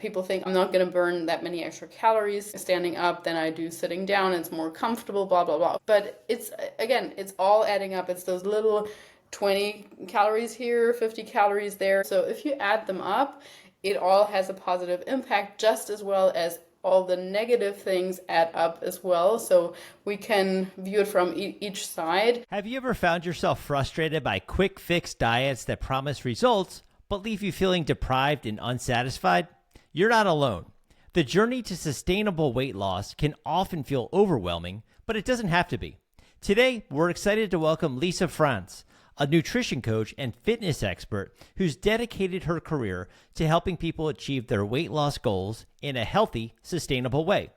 People think I'm not going to burn that many extra calories standing up than I do sitting down. It's more comfortable, blah, blah, blah. But it's all adding up. It's those little 20 calories here, 50 calories there. So if you add them up, it all has a positive impact, just as well as all the negative things add up as well. So we can view it from each side. Have you ever found yourself frustrated by quick fix diets that promise results but leave you feeling deprived and unsatisfied? You're not alone. The journey to sustainable weight loss can often feel overwhelming, but it doesn't have to be. Today, we're excited to welcome Lisa Franz, a nutrition coach and fitness expert who's dedicated her career to helping people achieve their weight loss goals in a healthy, sustainable way.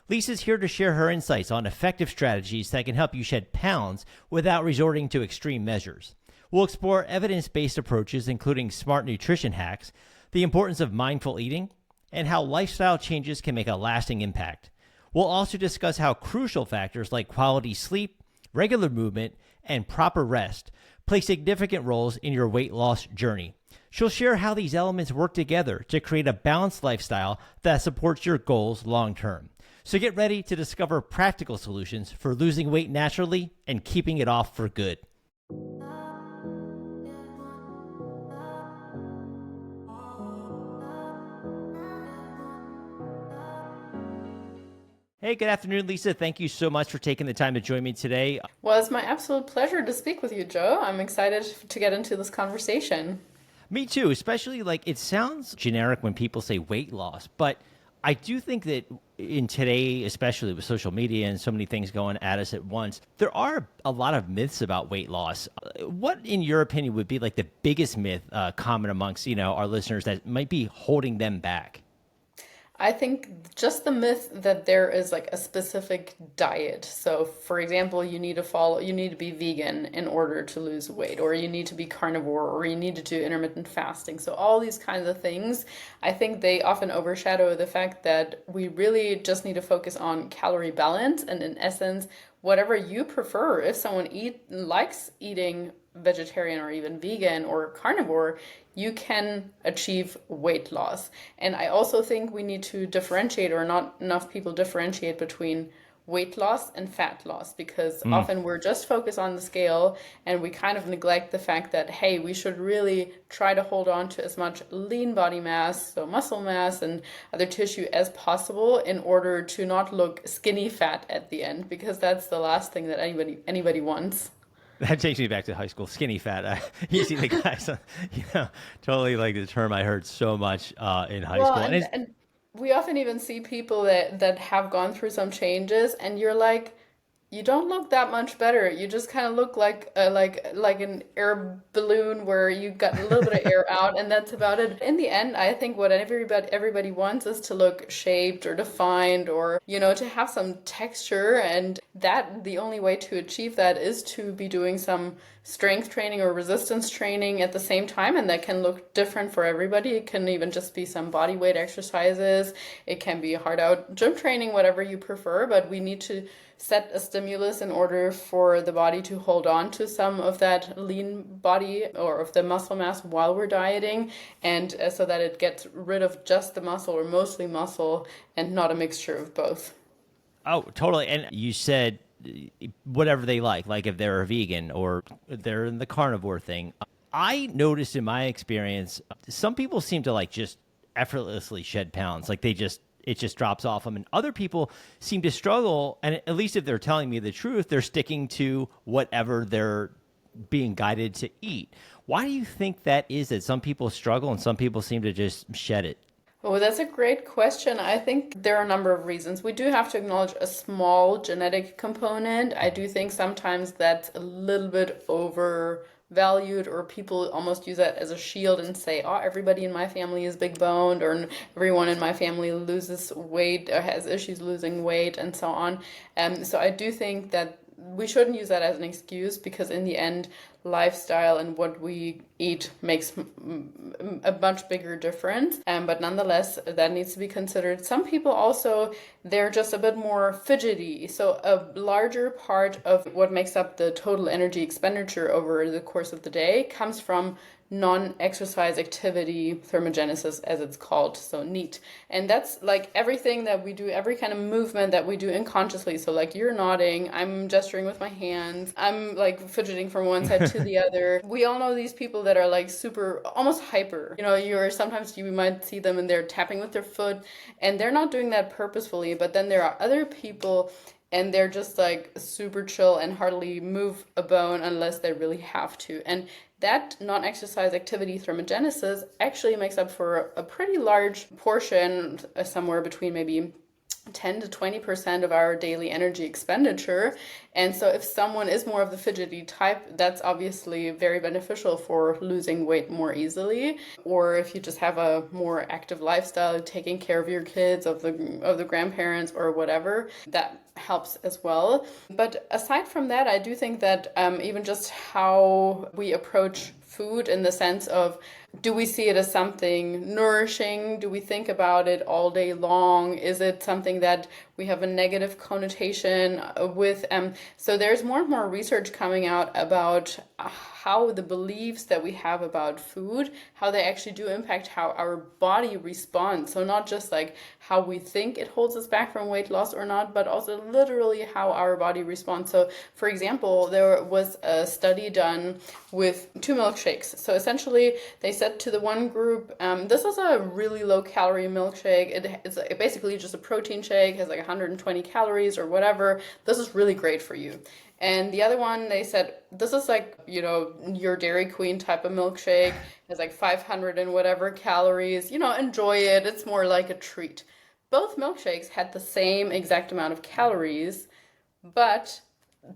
Lisa's here to share her insights on effective strategies that can help you shed pounds without resorting to extreme measures. We'll explore evidence-based approaches, including smart nutrition hacks, the importance of mindful eating, and how lifestyle changes can make a lasting impact. We'll also discuss how crucial factors like quality sleep, regular movement, and proper rest play significant roles in your weight loss journey. She'll share how these elements work together to create a balanced lifestyle that supports your goals long term. So get ready to discover practical solutions for losing weight naturally and keeping it off for good. Hey, good afternoon, Lisa. Thank you so much for taking the time to join me today. Well, it's my absolute pleasure to speak with you, Joe. I'm excited to get into this conversation. Me too, especially like it sounds generic when people say weight loss, but I do think that in today, especially with social media and so many things going at us at once, there are a lot of myths about weight loss. What, in your opinion, would be like the biggest myth common amongst, our listeners that might be holding them back? I think just the myth that there is like a specific diet. So for example, you need to be vegan in order to lose weight, or you need to be carnivore, or you need to do intermittent fasting. So all these kinds of things, I think they often overshadow the fact that we really just need to focus on calorie balance. And in essence, whatever you prefer, if someone likes eating vegetarian or even vegan or carnivore, you can achieve weight loss. And I also think we need to differentiate, or not enough people differentiate between weight loss and fat loss, because often we're just focused on the scale and we kind of neglect the fact that, hey, we should really try to hold on to as much lean body mass, so muscle mass and other tissue as possible, in order to not look skinny fat at the end, because that's the last thing that anybody wants. That takes me back to high school, skinny fat. You see the guys, totally like the term I heard so much in high school. And we often even see people that have gone through some changes, and you're like, you don't look that much better. You just kind of look like an air balloon where you got a little bit of air out, and that's about it. In the end, I think what everybody wants is to look shaped or defined, or to have some texture, and that the only way to achieve that is to be doing some strength training or resistance training at the same time, and that can look different for everybody. It can even just be some body weight exercises. It can be hard out gym training, whatever you prefer, but we need to set a stimulus in order for the body to hold on to some of that lean body or of the muscle mass while we're dieting, and so that it gets rid of just the muscle or mostly muscle and not a mixture of both. Oh, totally. And you said whatever they like if they're a vegan or they're in the carnivore thing. I noticed in my experience, some people seem to just effortlessly shed pounds. It just drops off them. And other people seem to struggle. And at least if they're telling me the truth, they're sticking to whatever they're being guided to eat. Why do you think that is, that some people struggle and some people seem to just shed it? Oh, that's a great question. I think there are a number of reasons. We do have to acknowledge a small genetic component. I do think sometimes that's a little bit overvalued, or people almost use that as a shield and say, oh, everybody in my family is big boned, or everyone in my family loses weight or has issues losing weight, and so on. So I do think that we shouldn't use that as an excuse, because in the end, lifestyle and what we eat makes a much bigger difference. But nonetheless, that needs to be considered. Some people also, they're just a bit more fidgety. So a larger part of what makes up the total energy expenditure over the course of the day comes from non-exercise activity thermogenesis, as it's called, so NEAT. And that's like everything that we do, every kind of movement that we do unconsciously. So like you're nodding, I'm gesturing with my hands, I'm like fidgeting from one side to the other. We all know these people that are like super, almost hyper. You know, sometimes you might see them and they're tapping with their foot, and they're not doing that purposefully. But then there are other people and they're just like super chill and hardly move a bone unless they really have to. And that non-exercise activity thermogenesis actually makes up for a pretty large portion, somewhere between maybe 10 to 20% of our daily energy expenditure. And so if someone is more of the fidgety type, that's obviously very beneficial for losing weight more easily. Or if you just have a more active lifestyle, taking care of your kids, of the grandparents or whatever, that helps as well. But aside from that, I do think that even just how we approach food, in the sense of, do we see it as something nourishing? Do we think about it all day long? Is it something that we have a negative connotation with? So there's more and more research coming out about how the beliefs that we have about food, how they actually do impact how our body responds. So not just like how we think it holds us back from weight loss or not, but also literally how our body responds. So for example, there was a study done with 2 milkshakes. So essentially they said to the one group, this is a really low calorie milkshake. It's basically just a protein shake, has like 120 calories or whatever. This is really great for you. And the other one, they said, this is like, your Dairy Queen type of milkshake. It's like 500 and whatever calories. Enjoy it. It's more like a treat. Both milkshakes had the same exact amount of calories, but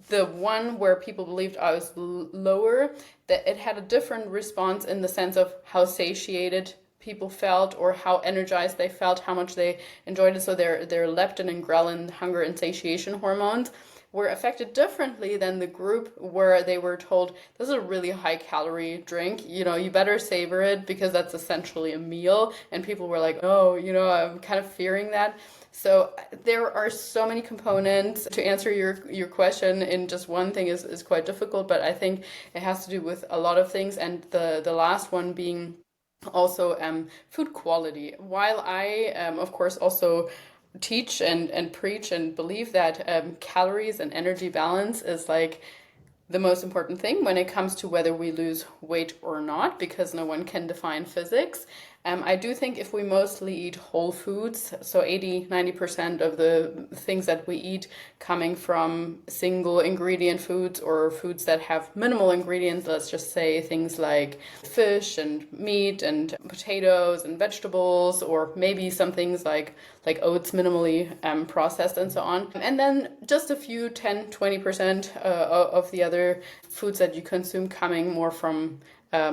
the one where people believed I was lower, that it had a different response in the sense of how satiated people felt or how energized they felt, how much they enjoyed it. So their leptin and ghrelin, hunger and satiation hormones, were affected differently than the group where they were told, this is a really high calorie drink, you better savor it because that's essentially a meal. And people were like, oh, I'm kind of fearing that. So there are so many components. To answer your question in just one thing is quite difficult, but I think it has to do with a lot of things. And the last one being also food quality. While I, of course, also teach and preach and believe that calories and energy balance is like the most important thing when it comes to whether we lose weight or not, because no one can define physics. I do think if we mostly eat whole foods, so 80-90% of the things that we eat coming from single ingredient foods or foods that have minimal ingredients, let's just say things like fish and meat and potatoes and vegetables, or maybe some things like oats, minimally processed and so on. And then just a few 10-20% of the other foods that you consume coming more from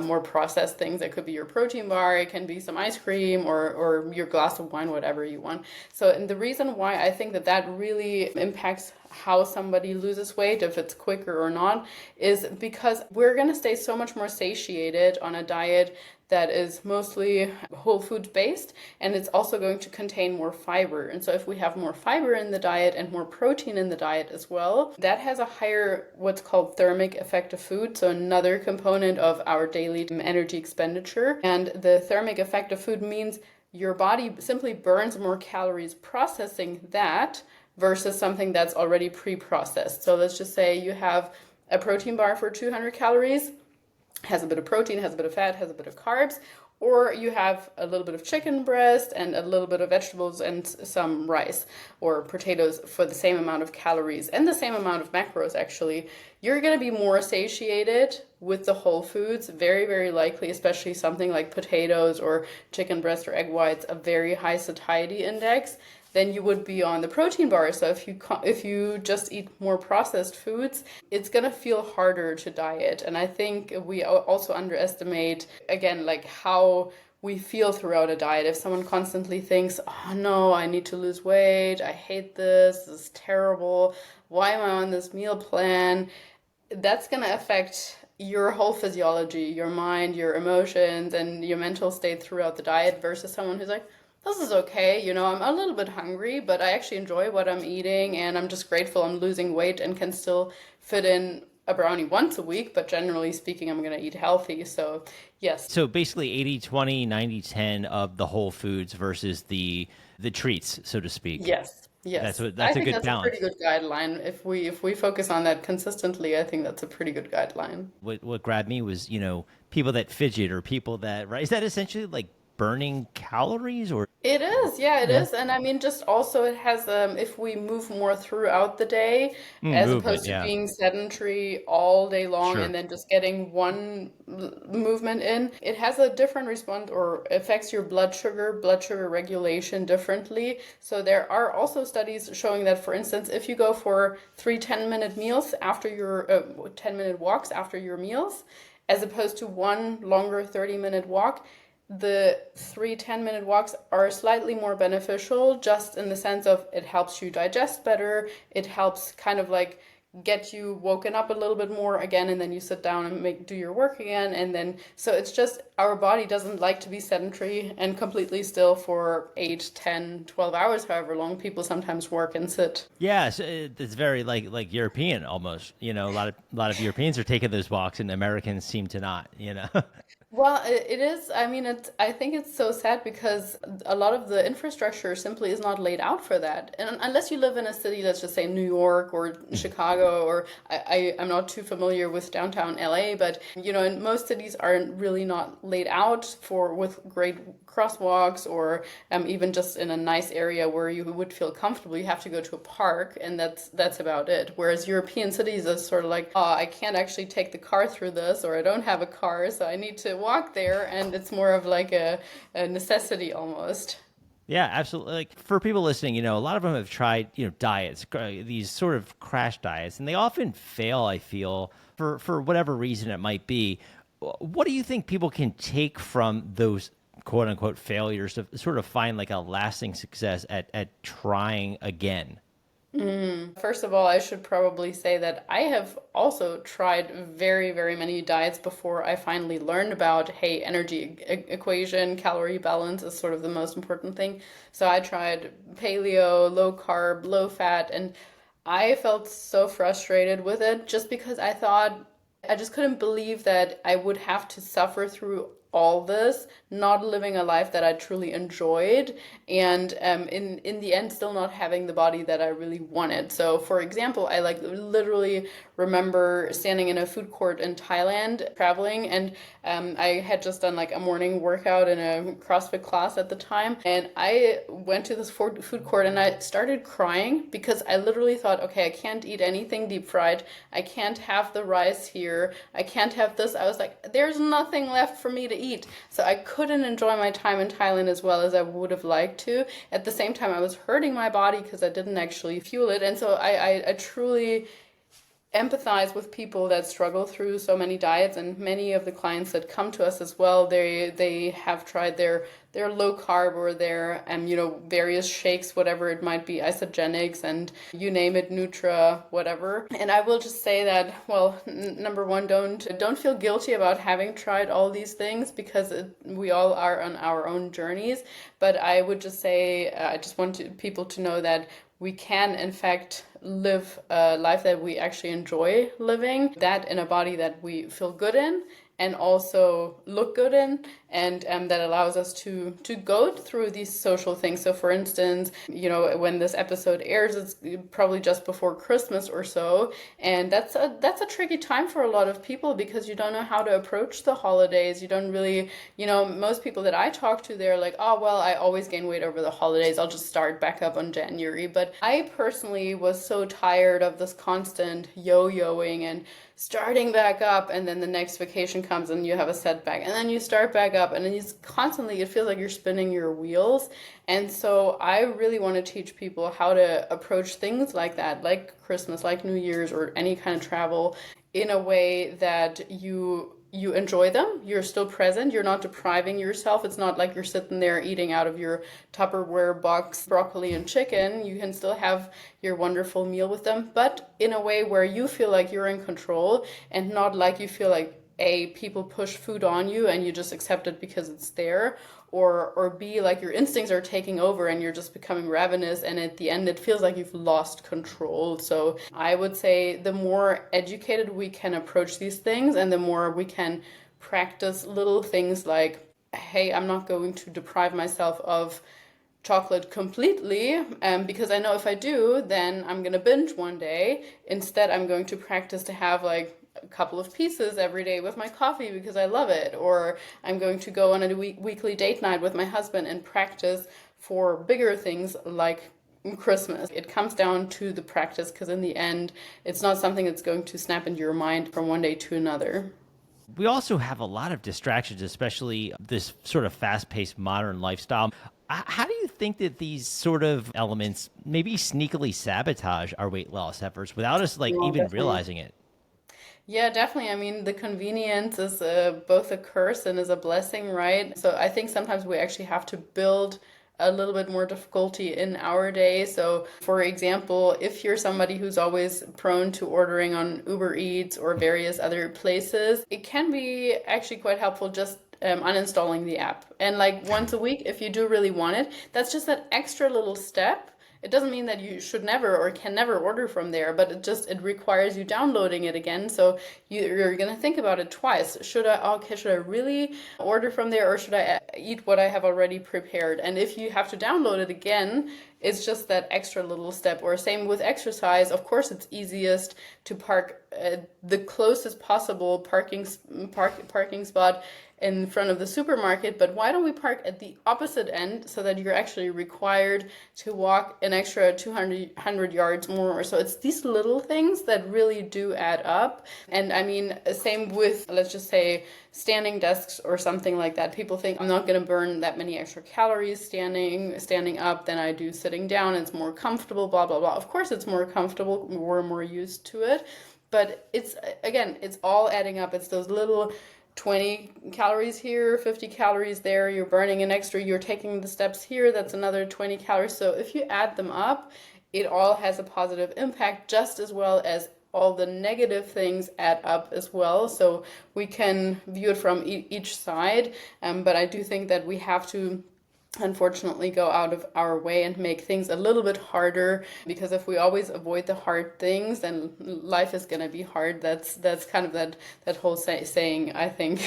more processed things. That could be your protein bar, it can be some ice cream or your glass of wine, whatever you want. So, and the reason why I think that really impacts how somebody loses weight, if it's quicker or not, is because we're going to stay so much more satiated on a diet that is mostly whole food based, and it's also going to contain more fiber. And so if we have more fiber in the diet and more protein in the diet as well, that has a higher what's called thermic effect of food, so another component of our daily energy expenditure. And the thermic effect of food means your body simply burns more calories processing that versus something that's already pre-processed. So let's just say you have a protein bar for 200 calories, has a bit of protein, has a bit of fat, has a bit of carbs, or you have a little bit of chicken breast and a little bit of vegetables and some rice or potatoes for the same amount of calories and the same amount of macros actually. You're going to be more satiated with the whole foods, very, very likely, especially something like potatoes or chicken breast or egg whites, a very high satiety index, than you would be on the protein bar. So if you just eat more processed foods, it's gonna feel harder to diet. And I think we also underestimate, again, like how we feel throughout a diet. If someone constantly thinks, oh no, I need to lose weight, I hate this is terrible, why am I on this meal plan? That's gonna affect your whole physiology, your mind, your emotions, and your mental state throughout the diet versus someone who's like, this is okay, I'm a little bit hungry, but I actually enjoy what I'm eating and I'm just grateful I'm losing weight and can still fit in a brownie once a week, but generally speaking, I'm going to eat healthy. So, yes. So basically 80-20, 90-10 of the whole foods versus the treats, so to speak. Yes. Yes. I That's a think good that's a pretty balance. good guideline. If we focus on that consistently, I think that's a pretty good guideline. What grabbed me was, people that fidget or people that, right? Is that essentially like burning calories or It is, yeah, it yeah. is. And I mean, just also it has, if we move more throughout the day, as Movement, opposed to yeah. being sedentary all day long Sure. and then just getting one movement in, it has a different response or affects your blood sugar regulation differently. So there are also studies showing that, for instance, if you go for 3 10-minute meals after your 10-minute walks after your meals, as opposed to one longer 30-minute walk, the 3 10-minute walks are slightly more beneficial, just in the sense of it helps you digest better. It helps kind of like get you woken up a little bit more again, and then you sit down and do your work again. And then, so it's just our body doesn't like to be sedentary and completely still for 8 10 12 hours, however long people sometimes work and sit. Yeah, so it's very like European almost. A lot of Europeans are taking those walks and Americans seem to not. Well, it is. I mean, I think it's so sad because a lot of the infrastructure simply is not laid out for that. And unless you live in a city, let's just say New York or Chicago, or I'm not too familiar with downtown LA, but in most cities are really not laid out for with great crosswalks, or even just in a nice area where you would feel comfortable. You have to go to a park, and that's about it. Whereas European cities are sort of like, oh, I can't actually take the car through this, or I don't have a car, so I need to walk there, and it's more of like a necessity almost. Yeah, absolutely. Like for people listening, a lot of them have tried, diets, these sort of crash diets, and they often fail, I feel, for whatever reason it might be. What do you think people can take from those quote unquote failures to sort of find like a lasting success at trying again? First of all, I should probably say that I have also tried very, very many diets before I finally learned about, hey, energy equation, calorie balance is sort of the most important thing. So I tried paleo, low carb, low fat, and I felt so frustrated with it just because I thought I just couldn't believe that I would have to suffer through all this, not living a life that I truly enjoyed, and in the end, still not having the body that I really wanted. So, for example, I like literally remember standing in a food court in Thailand, traveling, and I had just done like a morning workout in a CrossFit class at the time, and I went to this food court and I started crying because I literally thought, okay, I can't eat anything deep fried. I can't have the rice here. I can't have this. I was like, there's nothing left for me to eat. So I couldn't enjoy my time in Thailand as well as I would have liked to. At the same time, I was hurting my body because I didn't actually fuel it. And so I truly empathize with people that struggle through so many diets, and many of the clients that come to us as well, they have tried their low carb or their various shakes, whatever it might be, isogenics, and you name it, Nutra, whatever. And I will just say that, well, number one, don't feel guilty about having tried all these things, because we all are on our own journeys. But I would just say, I just want people to know that we can, in fact, live a life that we actually enjoy living, that in a body that we feel good in and also look good in, and that allows us to go through these social things. So for instance, when this episode airs, it's probably just before Christmas or so, and that's a tricky time for a lot of people because you don't know how to approach the holidays. You don't really, most people that I talk to, they're like, oh well, I always gain weight over the holidays, I'll just start back up on January. But I personally was so tired of this constant yo-yoing and starting back up, and then the next vacation comes and you have a setback, and then you start back up, and then you constantly, it feels like you're spinning your wheels. And so I really want to teach people how to approach things like that, like Christmas, like New Year's, or any kind of travel, in a way that you enjoy them, you're still present, you're not depriving yourself. It's not like you're sitting there eating out of your Tupperware box broccoli and chicken. You can still have your wonderful meal with them, but in a way where you feel like you're in control, and not like you feel like people push food on you and you just accept it because it's there, or B, like your instincts are taking over and you're just becoming ravenous, and at the end it feels like you've lost control. So I would say the more educated we can approach these things and the more we can practice little things like, hey, I'm not going to deprive myself of chocolate completely, because I know if I do, then I'm gonna binge one day. Instead, I'm going to practice to have like a couple of pieces every day with my coffee because I love it, or I'm going to go on a weekly date night with my husband and practice for bigger things like Christmas. It comes down to the practice because in the end, it's not something that's going to snap into your mind from one day to another. We also have a lot of distractions, especially this sort of fast-paced modern lifestyle. How do you think that these sort of elements maybe sneakily sabotage our weight loss efforts without us like No, even definitely. realizing it? Yeah, definitely. I mean, the convenience is both a curse and is a blessing, right? So I think sometimes we actually have to build a little bit more difficulty in our day. So, for example, if you're somebody who's always prone to ordering on Uber Eats or various other places, it can be actually quite helpful just uninstalling the app. And like once a week, if you do really want it, that's just that extra little step. It doesn't mean that you should never or can never order from there, but it requires you downloading it again. So you're gonna think about it twice. Should I really order from there, or should I eat what I have already prepared? And if you have to download it again, it's just that extra little step. Or same with exercise. Of course, it's easiest to park the closest possible parking spot in front of the supermarket, but why don't we park at the opposite end so that you're actually required to walk an extra 200 yards more or so? It's these little things that really do add up. And I mean, same with, let's just say, standing desks or something like that. People think I'm not going to burn that many extra calories standing up than I do sitting down. It's more comfortable, blah, blah, blah. Of course, it's more comfortable. We're more used to it. But it's, again, it's all adding up. It's those little 20 calories here, 50 calories there, you're burning an extra, you're taking the steps here, that's another 20 calories. So if you add them up, it all has a positive impact, just as well as all the negative things add up as well. So we can view it from each side. But I do think that we have to unfortunately go out of our way and make things a little bit harder, because if we always avoid the hard things, then life is going to be hard. That's kind of that whole saying, I think.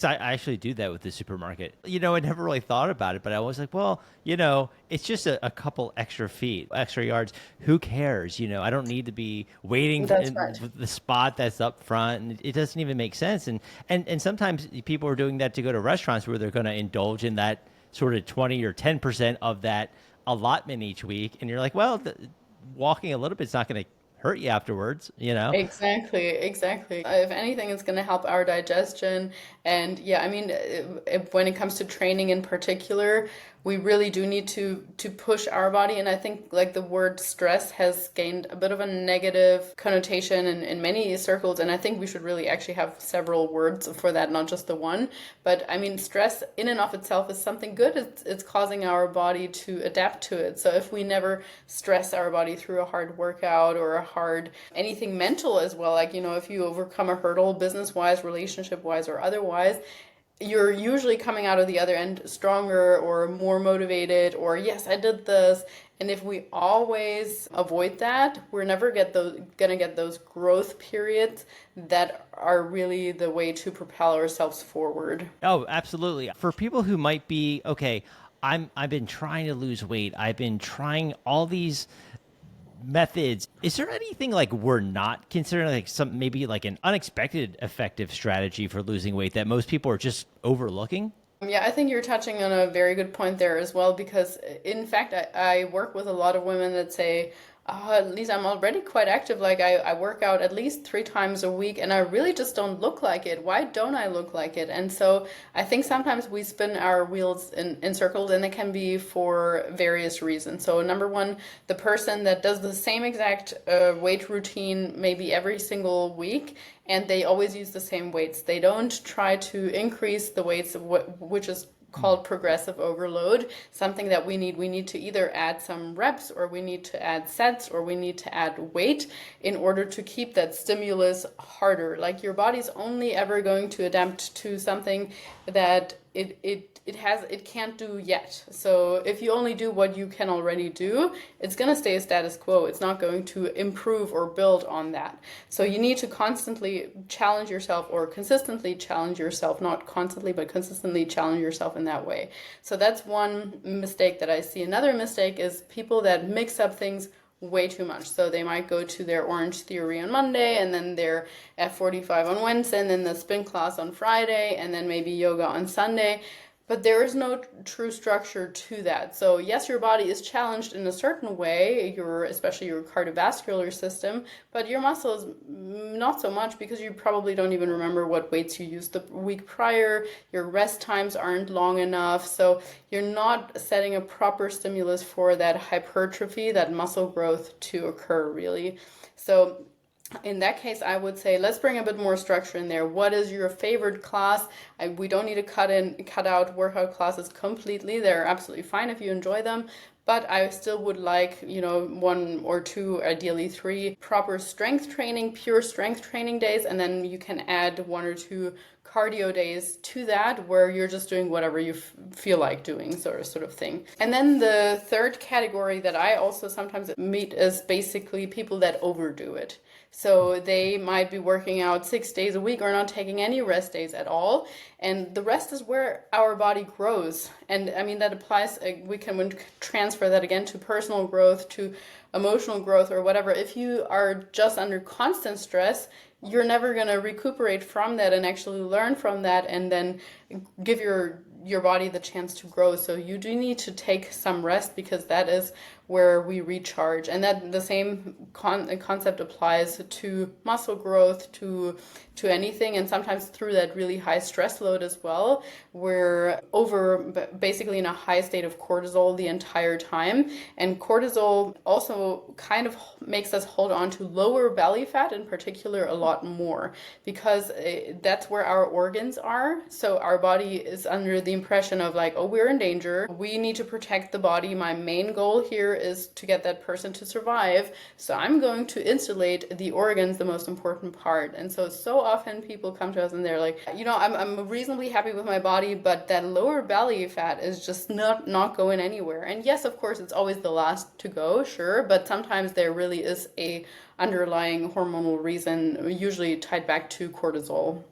So I actually do that with the supermarket. I never really thought about it, but I was like, well, it's just a couple extra feet, extra yards. Who cares? I don't need to be waiting That's in right. the spot that's up front. And it doesn't even make sense. And sometimes people are doing that to go to restaurants where they're going to indulge in that sort of 20 or 10% of that allotment each week. And you're like, well, walking a little bit's not going to hurt you afterwards. Exactly. If anything, it's going to help our digestion. And yeah, I mean, when it comes to training in particular, we really do need to push our body. And I think like the word stress has gained a bit of a negative connotation in many circles. And I think we should really actually have several words for that, not just the one. But I mean, stress in and of itself is something good. It's causing our body to adapt to it. So if we never stress our body through a hard workout or a hard anything mental as well, like, if you overcome a hurdle business wise, relationship wise, or otherwise, you're usually coming out of the other end stronger or more motivated, or yes, I did this. And if we always avoid that, we're never gonna get those growth periods that are really the way to propel ourselves forward. Oh, absolutely. For people who might be, okay, I've been trying to lose weight. I've been trying all these methods. Is there anything like we're not considering, like some maybe like an unexpected effective strategy for losing weight that most people are just overlooking? Yeah, I think you're touching on a very good point there as well, because in fact, I work with a lot of women that say, Lisa, I'm already quite active. Like I work out at least 3 times a week and I really just don't look like it. Why don't I look like it? And so I think sometimes we spin our wheels in circles, and it can be for various reasons. So number one, the person that does the same exact weight routine maybe every single week, and they always use the same weights. They don't try to increase the weights, which is called progressive overload, something that we need to either add some reps, or we need to add sets, or we need to add weight in order to keep that stimulus harder. Like your body's only ever going to adapt to something that it can't do yet. So if you only do what you can already do, it's going to stay a status quo. It's not going to improve or build on that. So you need to constantly challenge yourself, or consistently challenge yourself, not constantly, but consistently challenge yourself in that way. So that's one mistake that I see. Another mistake is people that mix up things way too much. So they might go to their Orange Theory on Monday, and then their F45 on Wednesday, and then the spin class on Friday, and then maybe yoga on Sunday. But there is no true structure to that. So yes, your body is challenged in a certain way, especially your cardiovascular system, but your muscles not so much, because you probably don't even remember what weights you used the week prior. Your rest times aren't long enough. So you're not setting a proper stimulus for that hypertrophy, that muscle growth to occur, really. So in that case, I would say let's bring a bit more structure in there. What is your favorite class? We don't need to cut out workout classes completely. They're absolutely fine if you enjoy them. But I still would like, one or two, ideally three, proper strength training, pure strength training days. And then you can add one or two cardio days to that, where you're just doing whatever you feel like doing, sort of thing. And then the third category that I also sometimes meet is basically people that overdo it. So they might be working out 6 days a week or not taking any rest days at all. And the rest is where our body grows. And I mean, that applies, we can transfer that again to personal growth, to emotional growth, or whatever. If you are just under constant stress, you're never going to recuperate from that and actually learn from that, and then give your body the chance to grow. So you do need to take some rest, because that is where we recharge. And that the same concept applies to muscle growth, to anything. And sometimes through that really high stress load as well, we're basically in a high state of cortisol the entire time. And cortisol also kind of makes us hold on to lower belly fat in particular a lot more, because that's where our organs are. So our body is under the impression of like, oh, we're in danger. We need to protect the body. My main goal here is to get that person to survive. So I'm going to insulate the organs, the most important part. And so often people come to us and they're like, I'm reasonably happy with my body, but that lower belly fat is just not going anywhere. And yes, of course, it's always the last to go, sure, but sometimes there really is a underlying hormonal reason, usually tied back to cortisol.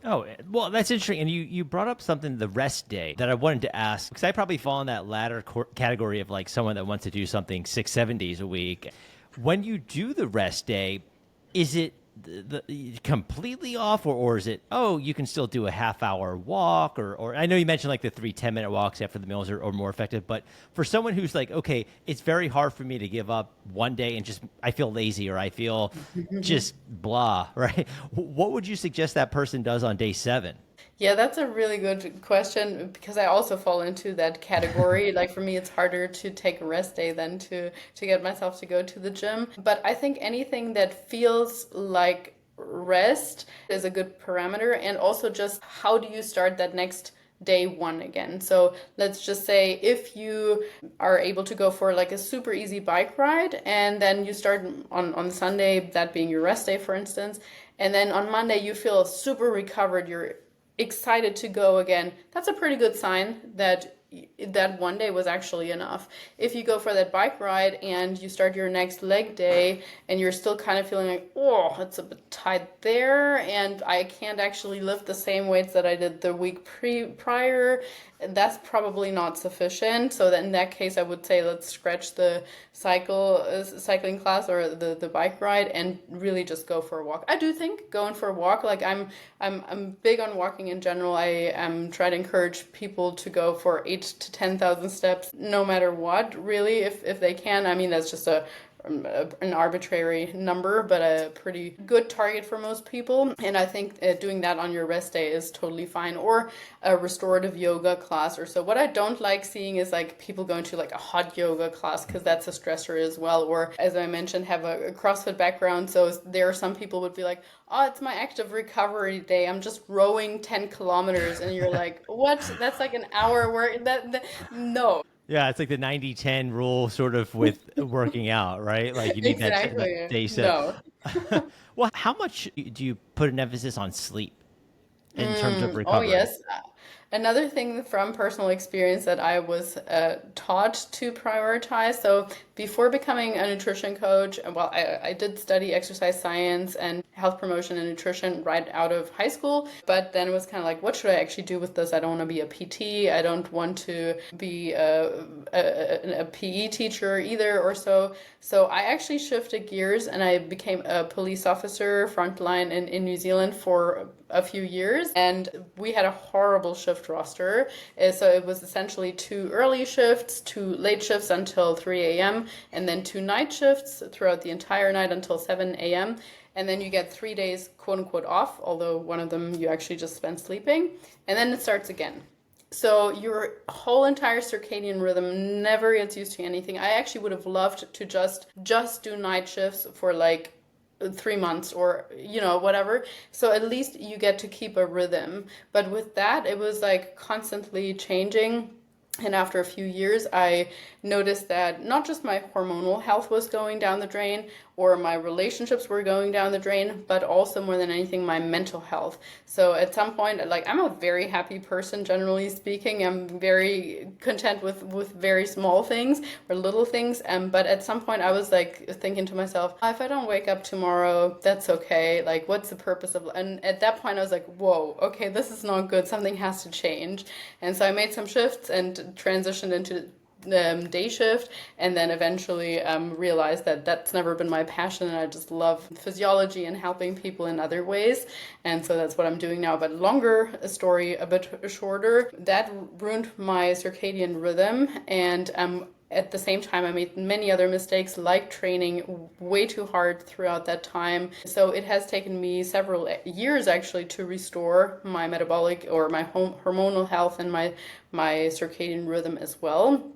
Oh, well, that's interesting. And you brought up something, the rest day, that I wanted to ask, because I probably fall in that latter category of like someone that wants to do something 6-7 days a week. When you do the rest day, is it completely off, or is it, oh, you can still do a half-hour walk, or I know you mentioned like the 3 10-minute walks after the meals are more effective, but for someone who's like, okay, it's very hard for me to give up one day and just I feel lazy, or I feel just blah, right? What would you suggest that person does on day 7? Yeah, that's a really good question, because I also fall into that category. Like for me, it's harder to take a rest day than to get myself to go to the gym. But I think anything that feels like rest is a good parameter. And also just how do you start that next day one again? So let's just say if you are able to go for like a super easy bike ride, and then you start on Sunday, that being your rest day, for instance, and then on Monday you feel super recovered, you're excited to go again, that's a pretty good sign that one day was actually enough. If you go for that bike ride and you start your next leg day and you're still kind of feeling like, oh, it's a bit tight there, and I can't actually lift the same weights that I did the week prior, that's probably not sufficient. So then in that case, I would say let's scratch the cycling class or the bike ride and really just go for a walk. I do think going for a walk, like I'm big on walking in general. I try to encourage people to go for 8 to 10,000 steps, no matter what, really, if they can. I mean, that's just an arbitrary number, but a pretty good target for most people. And I think doing that on your rest day is totally fine, or a restorative yoga class or so. What I don't like seeing is like people going to like a hot yoga class, because that's a stressor as well. Or as I mentioned, have a CrossFit background. So there are some people would be like, oh, it's my active recovery day, I'm just rowing 10 kilometers. And you're like, what? That's like an hour work. No. Yeah, it's like the 90-10 rule sort of with working out, right? Like you need that Exactly. day set. No. Well, how much do you put an emphasis on sleep in terms of Oh, recovery? yes. Another thing from personal experience that I was taught to prioritize. So before becoming a nutrition coach, well, I did study exercise science and health promotion and nutrition right out of high school. But then it was kind of like, what should I actually do with this? I don't want to be a PT. I don't want to be a PE teacher either or so. So I actually shifted gears and I became a police officer frontline in New Zealand for a few years, and we had a horrible shift roster. So it was essentially 2 early shifts, 2 late shifts until 3 a.m., and then 2 night shifts throughout the entire night until 7 a.m. And then you get 3 days quote unquote off, although one of them you actually just spend sleeping, and then it starts again. So your whole entire circadian rhythm never gets used to anything. I actually would have loved to just do night shifts for like 3 months or whatever, so at least you get to keep a rhythm. But with that, it was like constantly changing. And after a few years, I noticed that not just my hormonal health was going down the drain or my relationships were going down the drain, but also more than anything, my mental health. So at some point, like, I'm a very happy person, generally speaking. I'm very content with very small things or little things. But at some point I was like thinking to myself, if I don't wake up tomorrow, that's okay. Like, what's the purpose of, and at that point I was like, whoa, okay, this is not good. Something has to change. And so I made some shifts and transitioned into day shift, and then eventually realized that that's never been my passion, and I just love physiology and helping people in other ways, and so that's what I'm doing now. But longer story, a bit shorter, that ruined my circadian rhythm, and at the same time, I made many other mistakes, like training way too hard throughout that time. So it has taken me several years actually to restore my metabolic or my hormonal health and my circadian rhythm as well.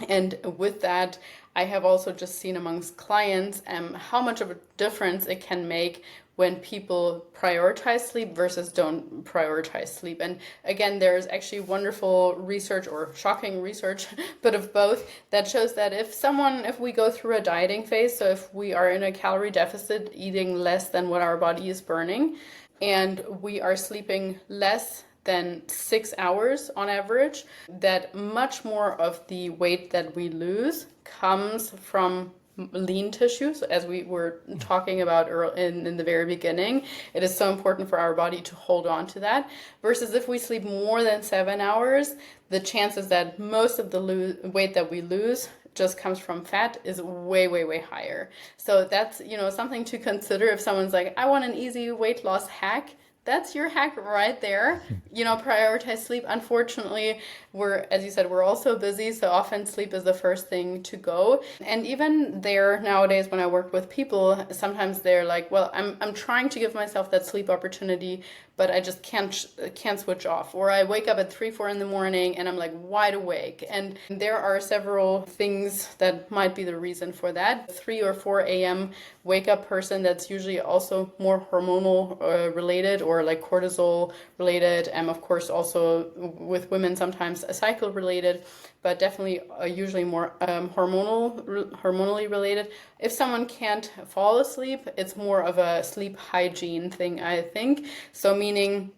And with that, I have also just seen amongst clients how much of a difference it can make when people prioritize sleep versus don't prioritize sleep. And again, there's actually wonderful research, or shocking research, but of both, that shows that if we go through a dieting phase, so if we are in a calorie deficit, eating less than what our body is burning, and we are sleeping less than 6 hours on average, that much more of the weight that we lose comes from lean tissues, as we were talking about in the very beginning. It is so important for our body to hold on to that, versus if we sleep more than 7 hours, the chances that most of the weight that we lose just comes from fat is way, way, way higher. So that's, something to consider if someone's like, I want an easy weight loss hack. That's your hack right there. Prioritize sleep. Unfortunately, as you said, we're all so busy, so often sleep is the first thing to go. And even there nowadays, when I work with people, sometimes they're like, well, I'm trying to give myself that sleep opportunity, but I just can't switch off. Or I wake up at 3-4 in the morning and I'm like wide awake. And there are several things that might be the reason for that. 3 or 4 a.m. wake up person, that's usually also more hormonal related, or like cortisol related, and of course also with women sometimes a cycle related, but definitely usually more hormonally related. If someone can't fall asleep, it's more of a sleep hygiene thing, I think. So meaning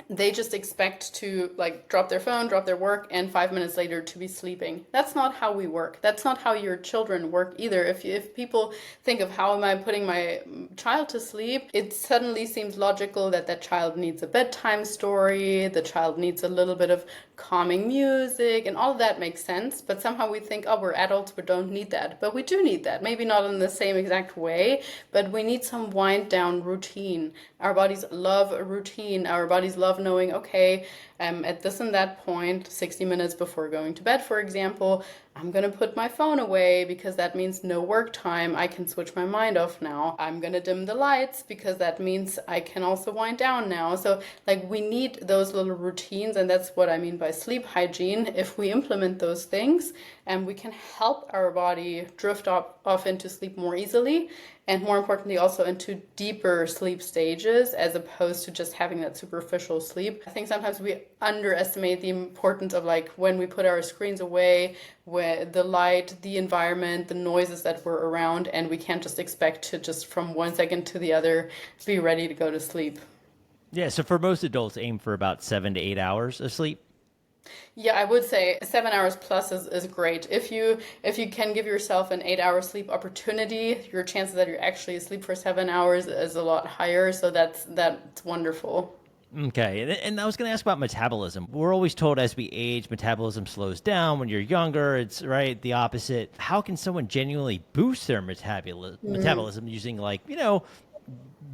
they just expect to like drop their phone, drop their work, and 5 minutes later to be sleeping. That's not how we work. That's not how your children work either. If people think of how am I putting my child to sleep, it suddenly seems logical that that child needs a bedtime story, the child needs a little bit of calming music, and all of that makes sense. But somehow we think, oh, we're adults, we don't need that. But we do need that. Maybe not in the same exact way, but we need some wind down routine. Our bodies love a routine. Our bodies love knowing, okay, at this and that point, 60 minutes before going to bed, for example, I'm going to put my phone away because that means no work time. I can switch my mind off now. I'm going to dim the lights because that means I can also wind down now. So like we need those little routines, and that's what I mean by sleep hygiene. If we implement those things, and we can help our body drift off into sleep more easily, and more importantly also into deeper sleep stages, as opposed to just having that superficial sleep. I think sometimes we underestimate the importance of like when we put our screens away, where the light, the environment, the noises that were around, and we can't just expect to just from one second to the other be ready to go to sleep. Yeah, so for most adults, aim for about 7 to 8 hours of sleep. Yeah, I would say 7 hours plus is great. If you can give yourself an 8 hour sleep opportunity, your chances that you actually sleep for 7 hours is a lot higher. So that's wonderful. Okay, and I was going to ask about metabolism. We're always told as we age, metabolism slows down. When you're younger, it's right the opposite. How can someone genuinely boost their metabolism using like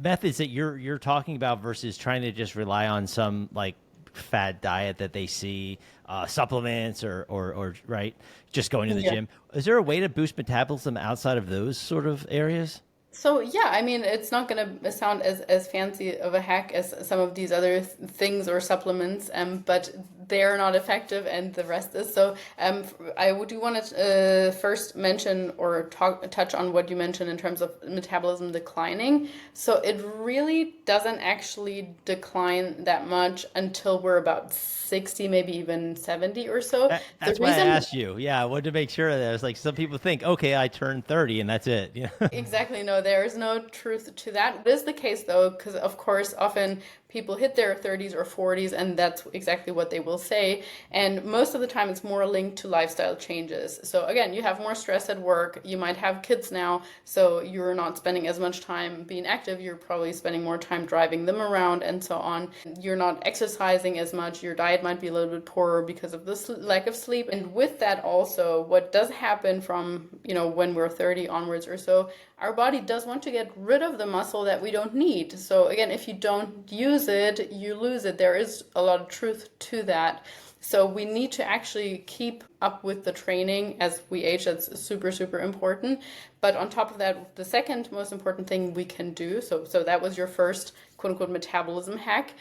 methods that you're talking about versus trying to just rely on some like fad diet that they see, supplements or right, just going to the Yeah. gym? Is there a way to boost metabolism outside of those sort of areas? So yeah, I mean, it's not going to sound as fancy of a hack as some of these other things or supplements, but they're not effective, and the rest is. So I do want to first mention or touch on what you mentioned in terms of metabolism declining. So it really doesn't actually decline that much until we're about 60, maybe even 70 or so. The That's why I reason asked you. Yeah, I wanted to make sure that it's like some people think, okay, I turned 30 and that's it. Yeah. Exactly, no, there is no truth to that. It is the case though, because of course, often people hit their 30s or 40s, and that's exactly what they will say. And most of the time, it's more linked to lifestyle changes. So, again, you have more stress at work, you might have kids now, so you're not spending as much time being active, you're probably spending more time driving them around, and so on. You're not exercising as much, your diet might be a little bit poorer because of the lack of sleep. And with that, also, what does happen from, when we're 30 onwards or so, our body does want to get rid of the muscle that we don't need. So again, if you don't use it, you lose it. There is a lot of truth to that. So we need to actually keep up with the training as we age. That's super, super important. But on top of that, the second most important thing we can do, so that was your first quote unquote metabolism hack,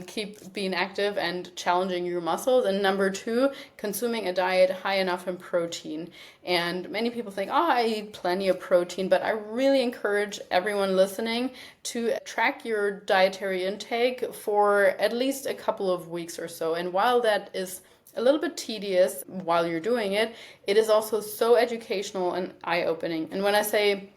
keep being active and challenging your muscles. And number two, consuming a diet high enough in protein. And many people think, oh, I eat plenty of protein, but I really encourage everyone listening to track your dietary intake for at least a couple of weeks or so. And while that is a little bit tedious while you're doing it, it is also so educational and eye-opening. And when I say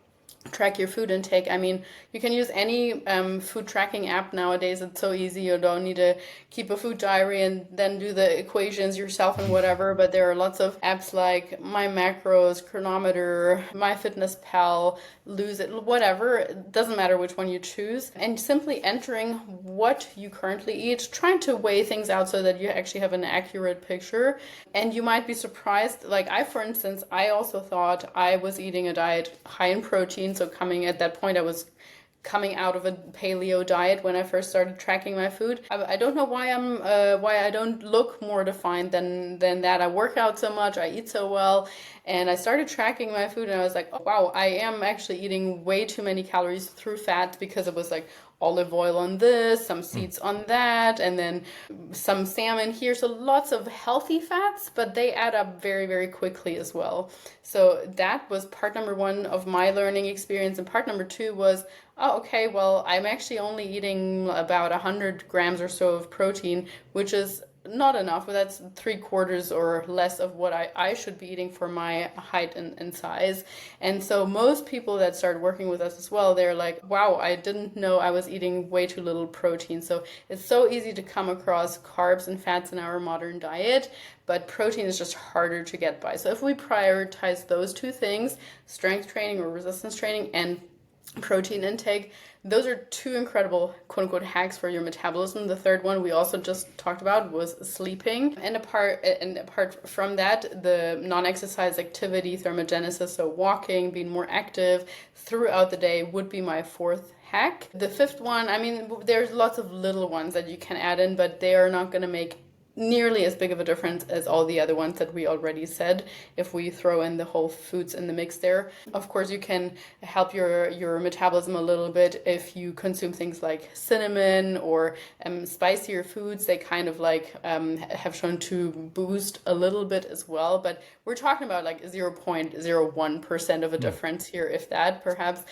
track your food intake, I mean, you can use any food tracking app nowadays. It's so easy. You don't need to keep a food diary and then do the equations yourself and whatever. But there are lots of apps like My Macros, Chronometer, MyFitnessPal, Lose It, whatever. It doesn't matter which one you choose. And simply entering what you currently eat, trying to weigh things out so that you actually have an accurate picture. And you might be surprised. Like for instance, I also thought I was eating a diet high in protein. So coming at that point, I was coming out of a paleo diet when I first started tracking my food. I don't know why I don't look more defined than that. I work out so much, I eat so well, and I started tracking my food, and I was like, oh, wow, I am actually eating way too many calories through fat, because it was like olive oil on this, some seeds on that, and then some salmon here. So lots of healthy fats, but they add up very, very quickly as well. So that was part number one of my learning experience. And part number two was, oh, okay, well, I'm actually only eating about 100 grams or so of protein, which is not enough, but that's 3/4 or less of what I should be eating for my height and size. And so most people that start working with us as well, they're like, wow, I didn't know I was eating way too little protein. So it's so easy to come across carbs and fats in our modern diet, but protein is just harder to get by. So if we prioritize those two things, strength training or resistance training and protein intake, those are two incredible quote unquote hacks for your metabolism. The third one we also just talked about was sleeping. And apart from that, the non-exercise activity thermogenesis, so walking, being more active throughout the day, would be my fourth hack. The fifth one, I mean, there's lots of little ones that you can add in, but they are not going to make nearly as big of a difference as all the other ones that we already said if we throw in the whole foods in the mix there. Of course, you can help your metabolism a little bit if you consume things like cinnamon or spicier foods. They kind of have shown to boost a little bit as well, but we're talking about like 0.01% of a difference here, if that, perhaps.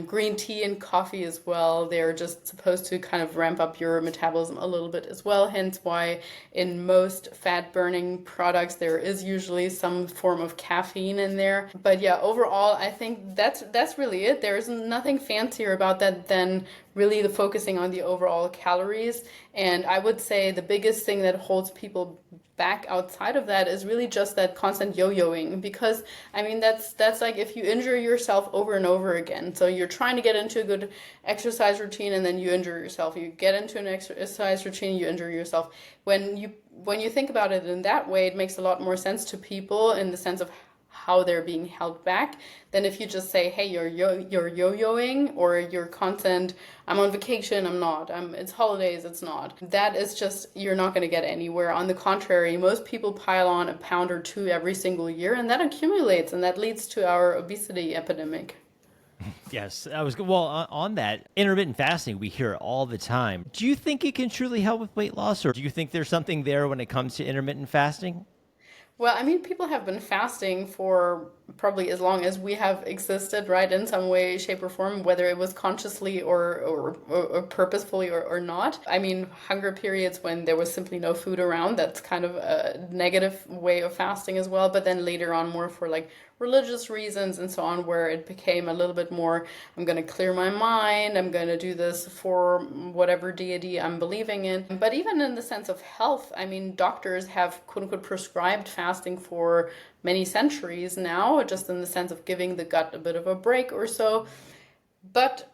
Green tea and coffee as well, they're just supposed to kind of ramp up your metabolism a little bit as well, hence why in most fat burning products there is usually some form of caffeine in there. But yeah, overall I think that's really it. There's nothing fancier about that than really the focusing on the overall calories. And I would say the biggest thing that holds people back outside of that is really just that constant yo-yoing. Because I mean, that's like if you injure yourself over and over again. So you're trying to get into a good exercise routine and then you injure yourself. You get into an exercise routine, you injure yourself. When you think about it in that way, it makes a lot more sense to people in the sense of how they're being held back than if you just say, hey, you're yo-yoing, or you're constant, I'm on vacation, I'm not, it's holidays, it's not. That is just, you're not going to get anywhere. On the contrary, most people pile on a pound or two every single year, and that accumulates, and that leads to our obesity epidemic. Yes, on that intermittent fasting. We hear it all the time. Do you think it can truly help with weight loss, or do you think there's something there when it comes to intermittent fasting? Well, I mean, people have been fasting for probably as long as we have existed, right? In some way, shape, or form, whether it was consciously or purposefully or not. I mean, hunger periods when there was simply no food around, that's kind of a negative way of fasting as well. But then later on, more for like religious reasons and so on, where it became a little bit more, I'm going to clear my mind, I'm going to do this for whatever deity I'm believing in. But even in the sense of health, I mean, doctors have quote unquote prescribed fasting for many centuries now, just in the sense of giving the gut a bit of a break or so. But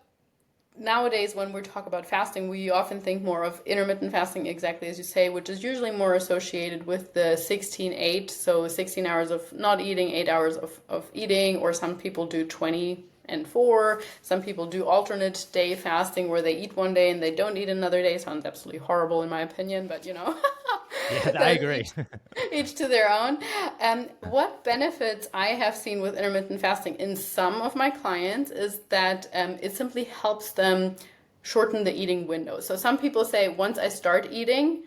nowadays, when we talk about fasting, we often think more of intermittent fasting, exactly as you say, which is usually more associated with the 16-8, so 16 hours of not eating, 8 hours of eating, or some people do 20-4. Some people do alternate day fasting where they eat one day and they don't eat another day. Sounds absolutely horrible in my opinion, but Yeah, I agree. each to their own. What benefits I have seen with intermittent fasting in some of my clients is that it simply helps them shorten the eating window. So some people say, once I start eating,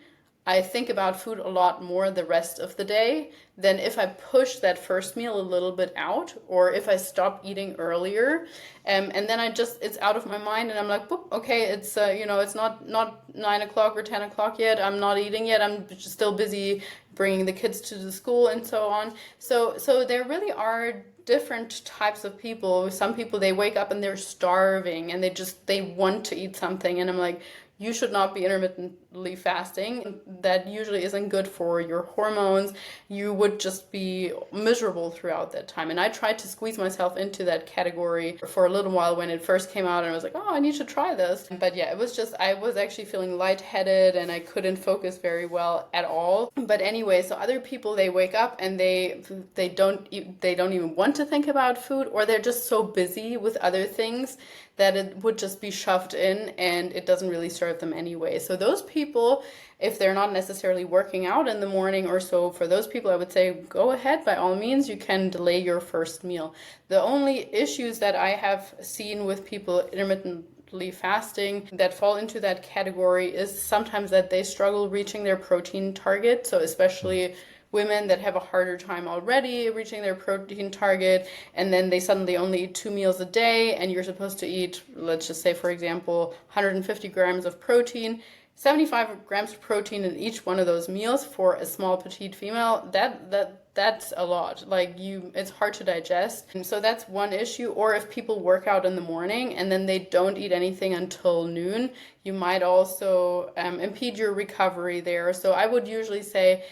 I think about food a lot more the rest of the day than if I push that first meal a little bit out, or if I stop eating earlier, and then it's out of my mind, and I'm like, boop, okay, it's it's not 9 o'clock or 10 o'clock yet. I'm not eating yet. I'm just still busy bringing the kids to the school and so on. So there really are different types of people. Some people, they wake up and they're starving and they want to eat something, and I'm like, you should not be intermittently fasting. That usually isn't good for your hormones. You would just be miserable throughout that time. And I tried to squeeze myself into that category for a little while when it first came out, and I was like, oh, I need to try this. But yeah, it was just, I was actually feeling lightheaded and I couldn't focus very well at all. But anyway, so other people, they wake up and they don't even want to think about food, or they're just so busy with other things that it would just be shoved in and it doesn't really serve them anyway. So those people, if they're not necessarily working out in the morning or so, for those people, I would say, go ahead, by all means, you can delay your first meal. The only issues that I have seen with people intermittently fasting that fall into that category is sometimes that they struggle reaching their protein target. So especially women that have a harder time already reaching their protein target, and then they suddenly only eat 2 meals a day, and you're supposed to eat, let's just say, for example, 150 grams of protein, 75 grams of protein in each one of those meals for a small petite female. That's a lot. Like, it's hard to digest. And so that's one issue. Or if people work out in the morning and then they don't eat anything until noon, you might also impede your recovery there. So I would usually say,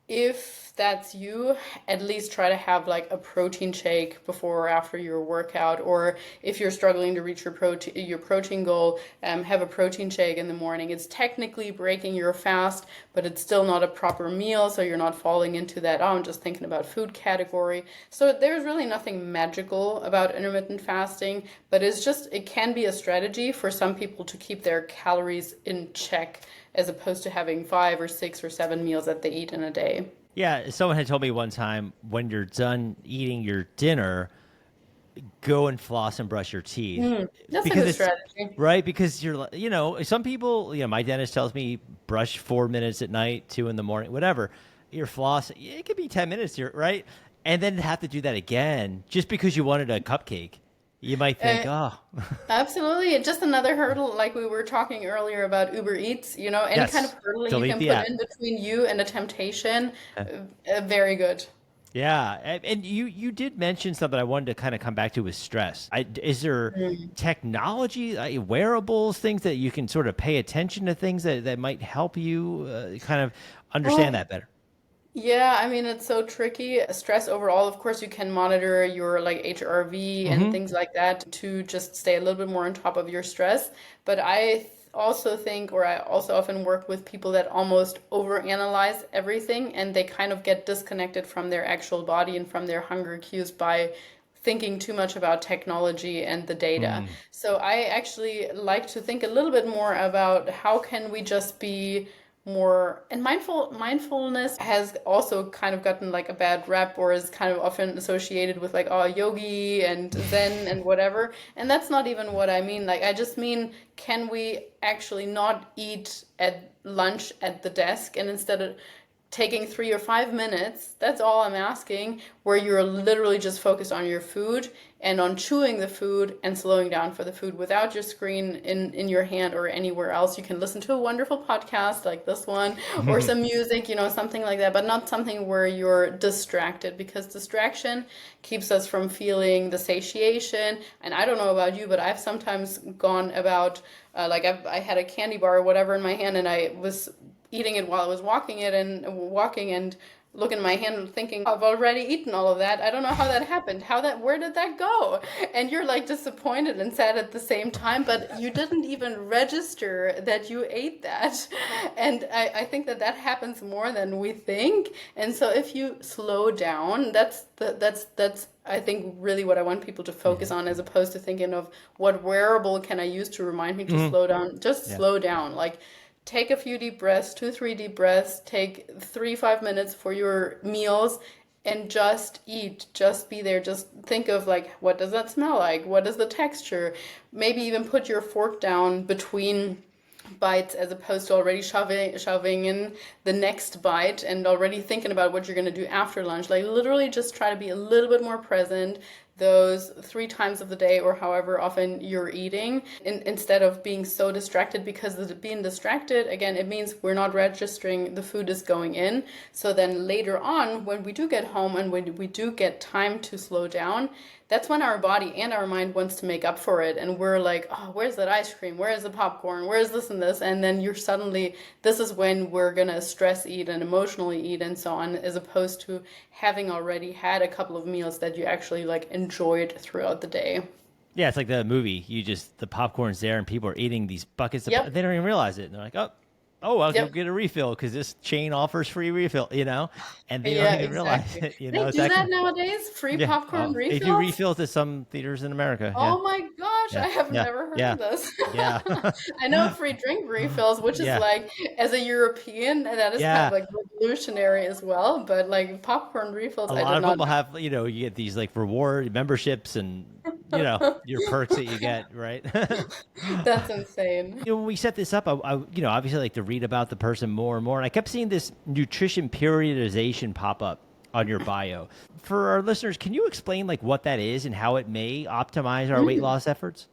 if that's you, at least try to have like a protein shake before or after your workout. Or if you're struggling to reach your protein goal, have a protein shake in the morning. It's technically breaking your fast, but it's still not a proper meal, so you're not falling into that, oh, I'm just thinking about food category. So there's really nothing magical about intermittent fasting, but it can be a strategy for some people to keep their calories in check, as opposed to having 5 or 6 or 7 meals that they eat in a day. Yeah, someone had told me one time, when you're done eating your dinner, go and floss and brush your teeth. That's a Because good it's strategy. right, because some people, my dentist tells me brush 4 minutes at night, 2 in the morning, whatever. Your floss, it could be 10 minutes here, right? And then have to do that again just because you wanted a cupcake. You might think, Uh, oh, Absolutely. It's just another hurdle, like we were talking earlier about Uber Eats, any kind of yes, hurdle you delete can the put app. in between you and a temptation, very good. Yeah, and you did mention something I wanted to kind of come back to with stress. Is there technology, wearables, things that you can sort of pay attention to, things that might help you kind of understand Well, that better? Yeah, I mean, it's so tricky. Stress overall, of course, you can monitor your like HRV and Hmm. things like that to just stay a little bit more on top of your stress. But also think, or I also often work with people that almost overanalyze everything and they kind of get disconnected from their actual body and from their hunger cues by thinking too much about technology and the data. Mm. So I actually like to think a little bit more about how can we just be more, and mindfulness has also kind of gotten like a bad rap, or is kind of often associated with like, oh, yogi and zen and whatever, and that's not even what I mean. Like, I just mean, can we actually not eat at lunch at the desk, and instead of taking 3 or 5 minutes, that's all I'm asking, where you're literally just focused on your food and on chewing the food and slowing down for the food without your screen in your hand or anywhere else. You can listen to a wonderful podcast like this one or some music, something like that, but not something where you're distracted, because distraction keeps us from feeling the satiation. And I don't know about you, but I've sometimes gone about, I had a candy bar or whatever in my hand, and I was eating it while I was walking and looking at my hand and thinking, I've already eaten all of that. I don't know how that happened. Where did that go? And you're like disappointed and sad at the same time, but you didn't even register that you ate that. And I think that happens more than we think. And so if you slow down, that's I think really what I want people to focus on, as opposed to thinking of what wearable can I use to remind me to Hmm. slow down. Just Yeah. slow down. Like, take a few deep breaths, 2, 3 deep breaths, take 3, 5 minutes for your meals, and just eat. Just be there. Just think of like, what does that smell like? What is the texture? Maybe even put your fork down between bites, as opposed to already shoving in the next bite and already thinking about what you're going to do after lunch. Like, literally just try to be a little bit more present those 3 times of the day, or however often you're eating, instead of being so distracted. Because being distracted, again, it means we're not registering the food is going in. So then later on, when we do get home and when we do get time to slow down, that's when our body and our mind wants to make up for it, and we're like, oh, where's that ice cream, where's the popcorn, where's this and this, and then you're suddenly, this is when we're gonna stress eat and emotionally eat and so on, as opposed to having already had a couple of meals that you actually like enjoyed throughout the day. Yeah, it's like the movie. You just the popcorn's there, and people are eating these buckets of. Yep. They don't even realize it. And they're like, oh, I'll go Yep. get a refill because this chain offers free refill. And they don't Yeah, even realize exactly. it. They It's do that actually nowadays, free yeah. popcorn Oh, they do refills. refills at some theaters in America. Yeah, Oh my gosh, yeah, I have yeah, never heard yeah, of this. yeah, I know free drink refills, which is yeah, like, as a European, that is kind of yeah. like revolutionary as well. But like popcorn refills, A I lot did of not them will have you get these like reward memberships and know. your perks that you get, right? That's insane. When we set this up, obviously like to read about the person more and more. And I kept seeing this nutrition periodization pop up on your bio. For our listeners, can you explain like what that is and how it may optimize our weight loss efforts?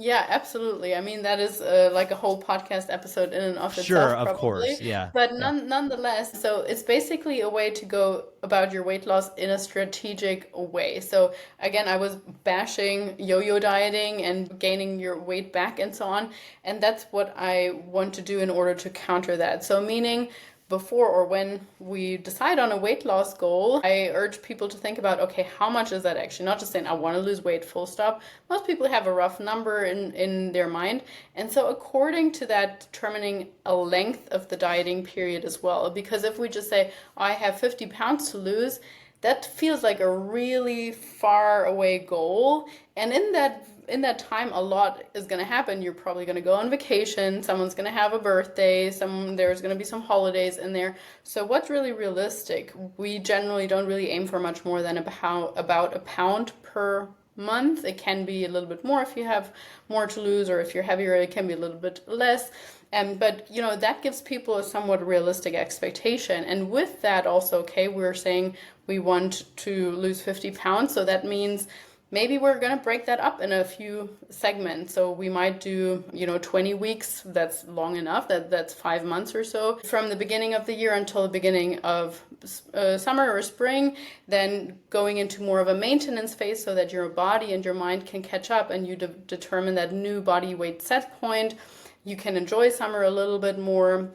Yeah, absolutely. I mean, that is like a whole podcast episode in and of Sure, itself, of course. probably. Yeah. But Yeah. nonetheless, so it's basically a way to go about your weight loss in a strategic way. So again, I was bashing yo-yo dieting and gaining your weight back and so on. And that's what I want to do in order to counter that. So meaning, before or when we decide on a weight loss goal, I urge people to think about, okay, how much is that actually? Not just saying, I want to lose weight, full stop. Most people have a rough number in their mind. And so, according to that, determining a length of the dieting period as well. Because if we just say, oh, I have 50 pounds to lose, that feels like a really far away goal. And in that time, a lot is going to happen. You're probably going to go on vacation, someone's going to have a birthday, there's going to be some holidays in there. So what's really realistic? We generally don't really aim for much more than about a pound per month. It can be a little bit more if you have more to lose, or if you're heavier, it can be a little bit less. But that gives people a somewhat realistic expectation. And with that also, okay, we're saying we want to lose 50 pounds. So that means maybe we're going to break that up in a few segments. So we might do, 20 weeks. That's long enough. That's 5 months or so, from the beginning of the year until the beginning of summer or spring, then going into more of a maintenance phase so that your body and your mind can catch up, and you determine that new body weight set point. You can enjoy summer a little bit more.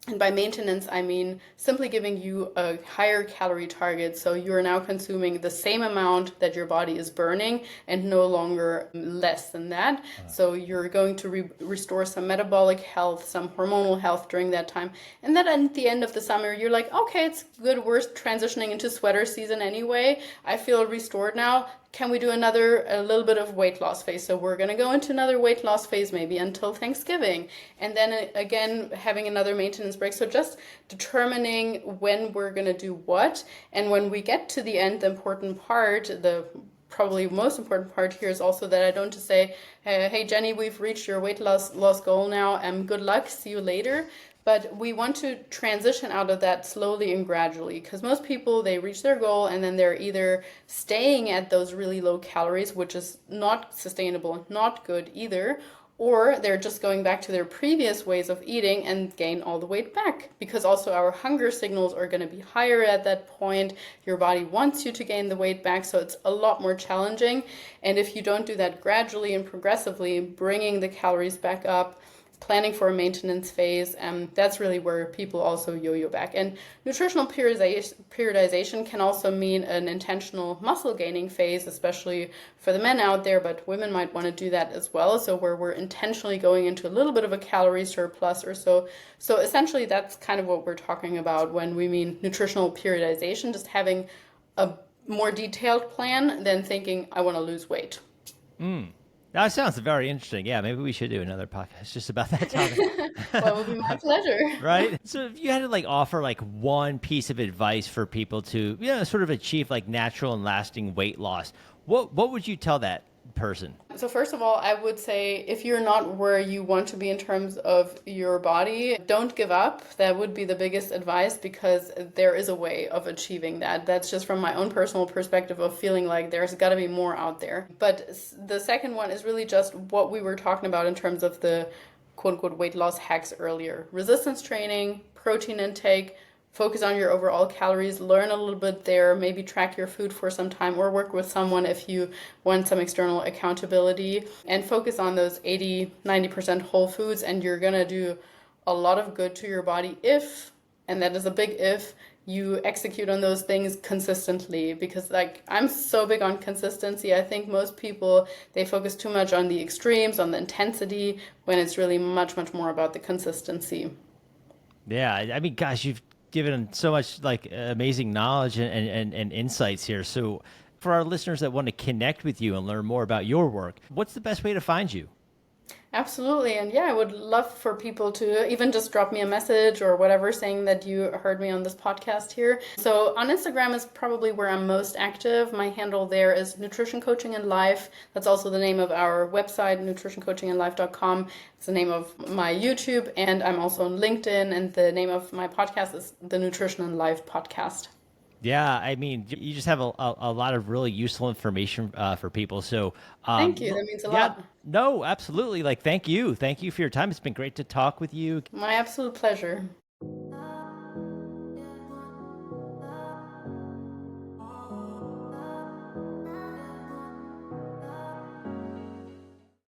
And by maintenance, I mean simply giving you a higher calorie target. So you're now consuming the same amount that your body is burning and no longer less than that. So you're going to restore some metabolic health, some hormonal health during that time. And then at the end of the summer, you're like, okay, it's good. We're transitioning into sweater season anyway. I feel restored now. Can we do a little bit of weight loss phase? So we're going to go into another weight loss phase maybe until Thanksgiving. And then again, having another maintenance break. So just determining when we're going to do what. And when we get to the end, the important part, the probably most important part here is also that I don't just say, hey, Jenny, we've reached your weight loss goal now. Good luck. See you later. But we want to transition out of that slowly and gradually, because most people, they reach their goal and then they're either staying at those really low calories, which is not sustainable, not good either, or they're just going back to their previous ways of eating and gain all the weight back. Because also our hunger signals are going to be higher at that point. Your body wants you to gain the weight back, so it's a lot more challenging. And if you don't do that gradually and progressively, bringing the calories back up, planning for a maintenance phase, that's really where people also yo-yo back. And nutritional periodization can also mean an intentional muscle gaining phase, especially for the men out there, but women might want to do that as well. So where we're intentionally going into a little bit of a calorie surplus or so. So essentially that's kind of what we're talking about when we mean nutritional periodization, just having a more detailed plan than thinking I want to lose weight. That sounds very interesting. Yeah, maybe we should do another podcast just about that topic. Well, it would be my pleasure. Right? So if you had to like offer like one piece of advice for people to, sort of achieve like natural and lasting weight loss, what would you tell that person? So first of all, I would say if you're not where you want to be in terms of your body, don't give up. That would be the biggest advice, because there is a way of achieving that. That's just from my own personal perspective of feeling like there's got to be more out there. But the second one is really just what we were talking about in terms of the quote unquote weight loss hacks earlier. Resistance training, protein intake, focus on your overall calories, learn a little bit there, maybe track your food for some time or work with someone if you want some external accountability, and focus on those 80-90% whole foods, and you're going to do a lot of good to your body if, and that is a big if, you execute on those things consistently. Because like I'm so big on consistency. I think most people, they focus too much on the extremes, on the intensity, when it's really much, much more about the consistency. Yeah, I mean, gosh, you've given so much like amazing knowledge and insights here. So for our listeners that want to connect with you and learn more about your work, what's the best way to find you? Absolutely. And yeah, I would love for people to even just drop me a message or whatever saying that you heard me on this podcast here. So on Instagram is probably where I'm most active. My handle there is Nutrition Coaching and Life. That's also the name of our website, nutritioncoachingandlife.com. It's the name of my YouTube, and I'm also on LinkedIn, and the name of my podcast is the Nutrition and Life Podcast. Yeah, I mean, you just have a lot of really useful information for people. So thank you. That means a yeah, lot. no, absolutely. Like, thank you. Thank you for your time. It's been great to talk with you. My absolute pleasure.